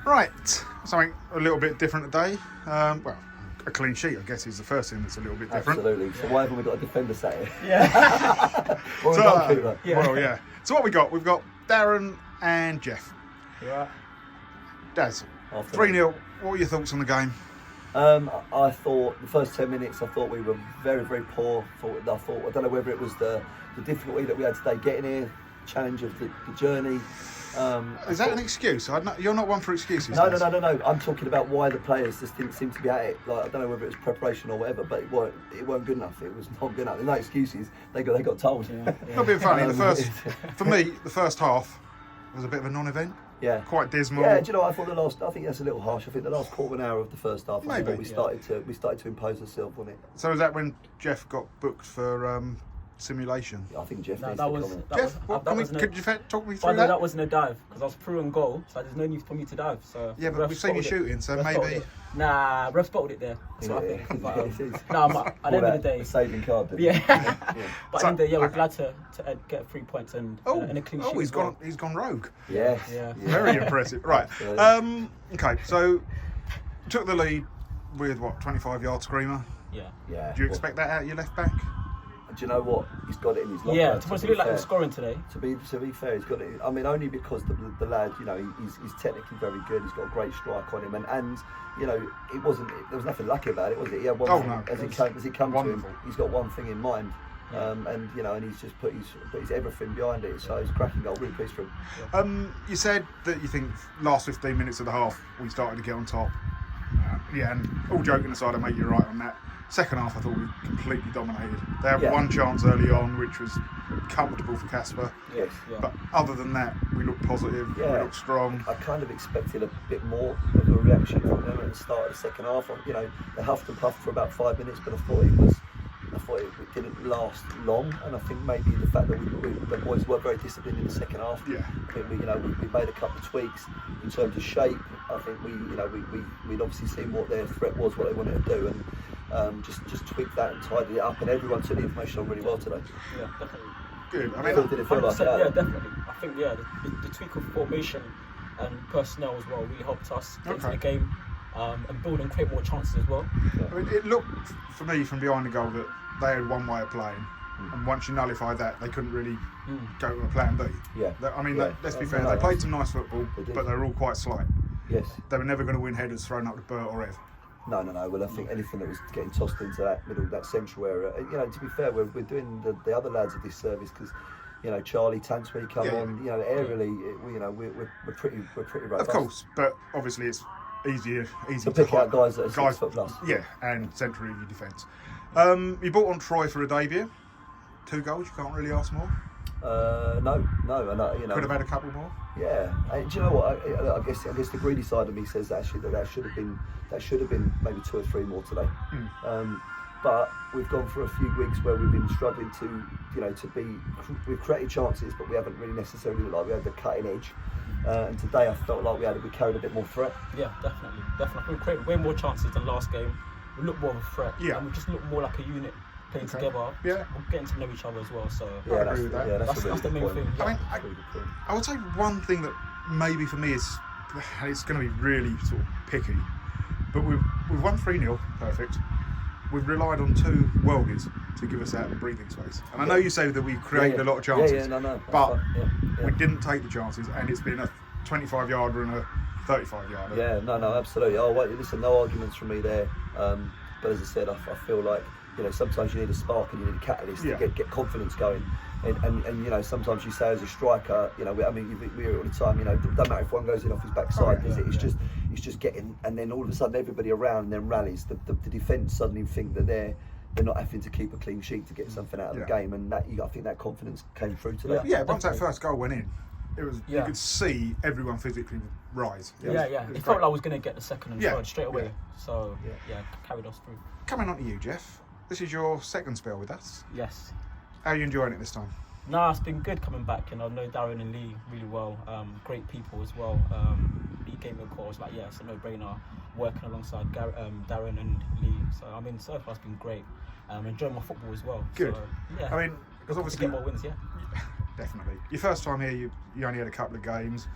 Right, something a little bit different today. Well, a clean sheet, I guess, is the first thing that's a little bit different. Absolutely. So why haven't we got a defender sat here? Yeah. Or a goalkeeper? Well, yeah. So what we got? We've got Darren and Jeff. Yeah. Daz, 3-0. What were your thoughts on the game? I thought the first 10 minutes, I thought we were very, very poor. I don't know whether it was the difficulty that we had today getting here, challenge of the journey. Is that an excuse? You're not one for excuses. No. I'm talking about why the players just didn't seem to be at it. Like, I don't know whether it was preparation or whatever, but it weren't good enough. It was not good enough. There's no excuses. They got told. Yeah. Not being funny. For me, the first half was a bit of a non-event. Yeah. Quite dismal. Yeah, do you know what? I think that's a little harsh. I think the last quarter of an hour of the first half, I thought we started to impose ourselves on it. So is that when Jeff got booked for simulation? I think Jeff needs that to was, comment. that Jeff, was, could you talk me By through the way, that? that wasn't a dive because I was through on goal, so there's no need for me to dive. So Yeah, but we've seen you shooting, so Ref maybe. spotted it. Nah, ref spotted it there. That's what I think. But, It is. no, at the end of the day, saving card. yeah. But So- at the end of the day, we're glad to get 3 points and a clean sheet. he's as well. gone rogue. Yes. Yeah. Very impressive. Right. Absolutely. Okay, so took the lead with 25-yard screamer. Yeah. Yeah. Do you expect that out of your left back? Do you know what? He's got it in his locker. Yeah, to look like he was scoring today. To be fair, he's got it. I mean, only because the lad, you know, he's technically very good. He's got a great strike on him, and you know, there was nothing lucky about it, was it? He had one thing, no, as it come to him, wonderful. he's got one thing in mind, and you know, and he's just put his everything behind it. So it's a cracking goal. Really pleased for him. You said that you think last 15 minutes of the half we started to get on top. Yeah, and all joking aside, I make you right on that. Second half, I thought we completely dominated. They had one chance early on, which was comfortable for Casper. Yes. Yeah. But other than that, we looked positive. We looked strong. I kind of expected a bit more of a reaction from them at the start of the second half. You know, they huffed and puffed for about 5 minutes, but I thought it didn't last long, and I think maybe the fact that the boys were very disciplined in the second half. Yeah. I think we made a couple of tweaks in terms of shape. I think we'd obviously seen what their threat was, what they wanted to do, and just tweaked that and tidied it up. And everyone took the information on really well today. Yeah, definitely. Good. I Did it feel like 100%, that? yeah, definitely. I think the tweak of formation and personnel as well really helped us get into the game and build and create more chances as well. I mean, it looked for me from behind the goal that they had one way of playing, and once you nullify that, they couldn't really go to a plan B. Yeah. Let's be fair. They played some nice football, They did. but they were all quite slight. Yes. They were never going to win headers thrown up to Bert or Ev. No. Well, I think anything that was getting tossed into that middle, that central area. You know, to be fair, we're doing the other lads a disservice because, you know, Charlie Tance when he come on, you know, aerially, we're pretty robust. Of course, but obviously it's easy to pick out guys that are 6 foot plus. Yeah, and centrally your defence. You bought on Troy for a debut. 2 goals. You can't really ask more. No, and you know, Could have had a couple more. Yeah, do you know what? I guess the greedy side of me says actually that should have been maybe 2 or 3 more today. But we've gone for a few weeks where we've been struggling we've created chances, but we haven't really necessarily looked like we had the cutting edge. And today I felt like we carried a bit more threat. Yeah, definitely. We created way more chances than last game. We looked more of a threat. Yeah. And we just looked more like a unit playing together. Yeah. We're getting to know each other as well. So I agree with that. Yeah, that's a really the main good thing. point. Yeah. I mean, That's a really good point. I would say one thing that maybe for me is, it's going to be really sort of picky, but we've won 3-0, perfect. We've relied on 2 worldies to give us that breathing space. And I know you say that we created a lot of chances, no, but yeah. we didn't take the chances, and it's been a 25-yarder and a 35-yarder. Yeah, no, absolutely. Oh, wait, listen, no arguments from me there. But as I said, I feel like, you know, sometimes you need a spark and you need a catalyst to get confidence going. And you know, sometimes you say as a striker, you know, we hear it all the time, you know, it doesn't matter if one goes in off his backside, does it? It's just getting, and then all of a sudden everybody around then rallies. The defence suddenly think that they're not having to keep a clean sheet to get something out of the game, and I think that confidence came through today. Yeah, once that first goal went in, it was you could see everyone physically rise. Yeah. It felt like I was going to get the second and third straight away. Yeah. So carried us through. Coming on to you, Jeff. This is your second spell with us. Yes. How are you enjoying it this time? No, it's been good coming back, and I know Darren and Lee really well. Great people as well. Lee gave me a call. I was like, it's a no-brainer. Working alongside Darren and Lee. So I mean, so far it's been great. Enjoying my football as well. Good. So, I mean, because obviously to get more wins. definitely. Your first time here, you only had a couple of games.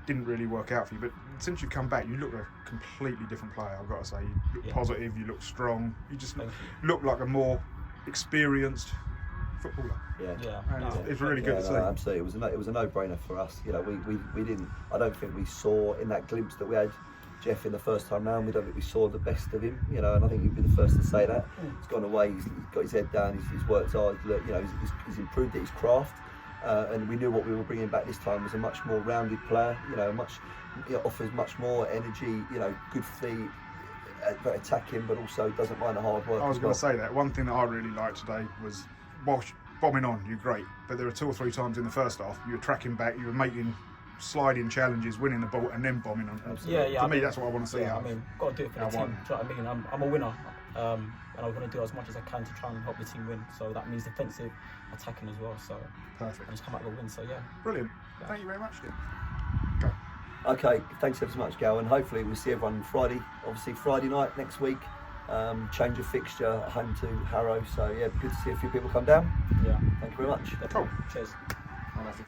didn't really work out for you. But since you've come back, you look a completely different player. I've got to say, you look positive, you look strong, you just look like a more experienced footballer. It's really good to see. Absolutely, it was a no-brainer for us. You know, we didn't. I don't think we saw in that glimpse that we had Jeff in the first time round. We don't think we saw the best of him. You know, and I think he'd be the first to say that. He's gone away. He's got his head down. He's worked hard. You know, he's improved at his craft. And we knew what we were bringing back this time was a much more rounded player. You know, offers much more energy. You know, good feet, very attacking, but also doesn't mind the hard work. I was going to say that one thing that I really liked today was bombing on. You're great, but there were 2 or 3 times in the first half you were tracking back, you were making sliding challenges, winning the ball, and then bombing on. For me, that's what I want to see. I mean, got to do it for the team. Do you know what I mean? I'm a winner, and I'm going to do as much as I can to try and help the team win. So that means defensive, attacking as well. So perfect. And just come out with a win. So brilliant. Thank you very much, Jim. Go. Okay, thanks ever so much, Gal, and hopefully we'll see everyone Friday. Obviously, Friday night next week. Change of fixture at home to Harrow. So yeah, good to see a few people come down. Yeah. Thank you very much. Cool. Cheers.